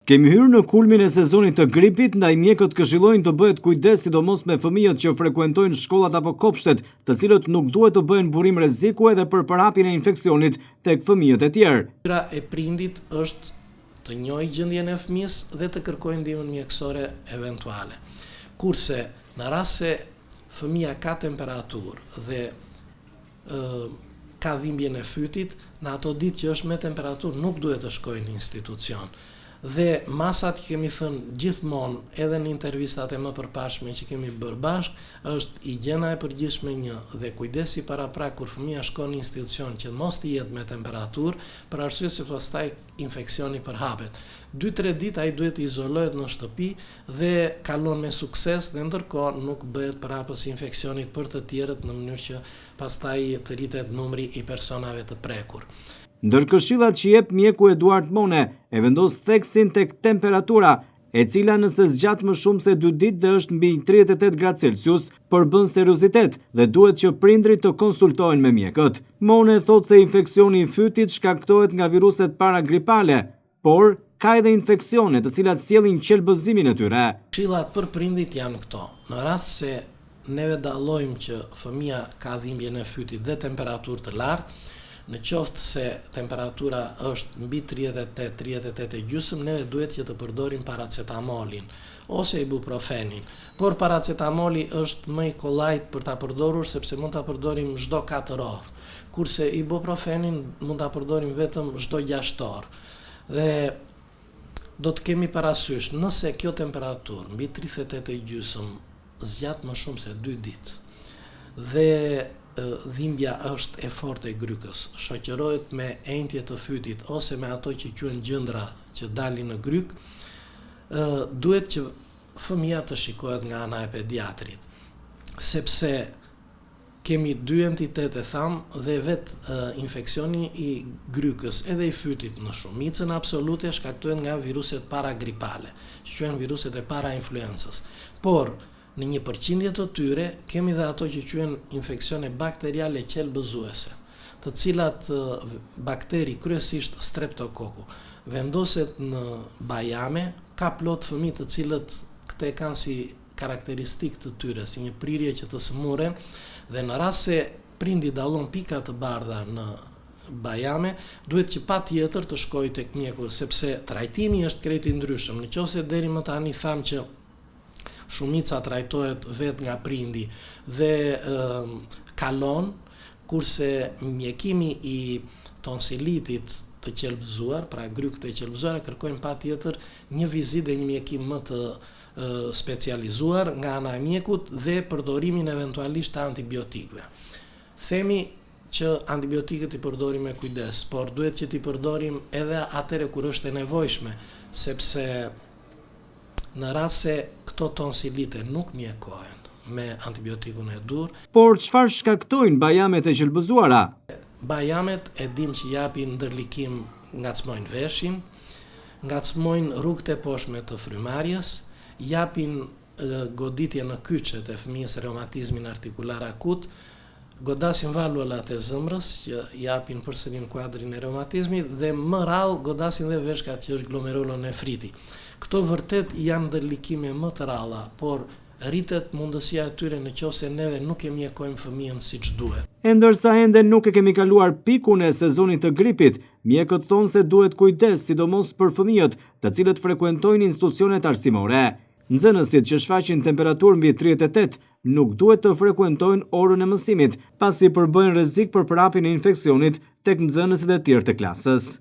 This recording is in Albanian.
Kemi hyrë në kulmin e sezonit të gripit, ndaj mjekët këshillojnë të bëhet kujdes sidomos me fëmijët që frekuentojnë shkollat apo kopshtet, të cilët nuk duhet të bëhen burim rreziku edhe për përhapjen e infeksionit tek fëmijët e tjerë. Detyra e prindit është të njohë gjendjen e fëmijës dhe të kërkojë ndihmën mjekësore eventuale. Kurse në rast se fëmia ka temperaturë dhe ka dhimbjen e fytit, në ato ditë që është me temperaturë nuk duhet të shkojë në institucion. Dhe masat që kemi thënë gjithmonë edhe në intervistat e më përparshme që kemi bërë bashkë, është higjiena e përgjithshme 1 dhe kujdesi paraprak kur fëmia shkon në institucion që mos të jetë me temperaturë, për arsye se pastaj infeksioni përhapet. 2-3 ditë ai duhet të izolohet në shtëpi dhe kalon me sukses dhe ndërkohë nuk bëhet përhapës infeksionit për të tjerët në mënyrë që pastaj të rritet numri i personave të prekur. Ndër këshillat që jep mjeku Eduard Mone e vendos theksin tek temperatura, e cila nëse zgjat më shumë se 2 ditë dhe është mbi 38 gradë Celsius, përbën seriozitet dhe duhet që prindrit të konsultojnë me mjekët. Mone thotë se infeksioni i fytit shkaktohet nga viruset paragripale, por ka edhe infeksione të cilat sjellin qelbëzimin e tyre. Këshillat për prindit janë këto. Në rast se neve dallojmë që fëmia ka dhimbjen e fytit dhe temperaturë të lartë, në qoftë se temperatura është mbi 38.5, neve duhet që të përdorim paracetamolin ose ibuprofenin. Por paracetamoli është më i kollajt për ta përdorur sepse mund ta përdorim çdo 4 orë, kurse ibuprofenin mund ta përdorim vetëm çdo 6 orë. Dhe do të kemi parasysh, nëse kjo temperaturë mbi 38.5 zgjat më shumë se 2 ditë dhe dhimbja është e fortë e grykës, shoqërohet me entje të fytit ose me ato që quhen gjëndra që dalin në gryk, duhet që fëmia të shikohet nga ana e pediatrit, sepse kemi 2 entitete dhe vetë infeksioni i grykës edhe i fytit në shumicën absolute shkaktohet nga viruset paragripale, që quhen viruset e parainfluencës. Por në 1% të tyre kemi dhe ato që quhen infeksione bakteriale qelbëzuese, të cilat bakteri, kryesisht streptokoku, vendoset në bajame, ka plot fëmijë të cilët këte kanë si karakteristikë të tyre, si një prirje që të smuren, dhe në rast se prindi dallon pika të bardha në bajame, duhet që patjetër të shkojë tek mjeku, sepse trajtimi është krejt i ndryshëm. Nëse deri më tani tham që shumica trajtohet vetë nga prindi dhe kalon, kurse mjekimi i tonsilitit të qelbëzuar, pra grykët e qelbëzuara, kërkojnë patjetër një vizitë dhe një mjekim më të specializuar nga ana e mjekut dhe përdorimin eventualisht të antibiotikëve. Themi që antibiotikët i përdorim me kujdes, por duhet që t'i përdorim edhe atëre kur është e nevojshme, sepse në rast se këto tonsilite nuk mjekohen me antibiotikun e dur. Por çfarë shkaktojnë bajamet e qelbëzuara? Bajamet e dim që japin ndërlikim, ngacmojnë veshin, ngacmojnë rrugët e poshtme të frymarrjes, japin goditje në kyçet e fëmijës, reumatizmin artikular akut, godasin valvulat e zëmrës që japin përsëri në kuadrin e reumatizmit dhe më rrallë godasin dhe veshkat që është glomerulonefriti. Këto vërtet janë ndërlikime më të rralla, por rritet mundësia e tyre nëse neve nuk e mjekojmë fëmijën siç duhet. E ndërsa ende nuk e kemi kaluar pikun e sezonit të gripit, mjekët thonë se duhet kujdes sidomos për fëmijët, të cilët frekuentojnë institucionet arsimore. Nxënësit që shfaqin temperaturë mbi 38 nuk duhet të frekuentojnë orën e mësimit, pasi përbëjnë rrezik për përhapjen e infeksionit tek nxënësit e tjerë të klasës.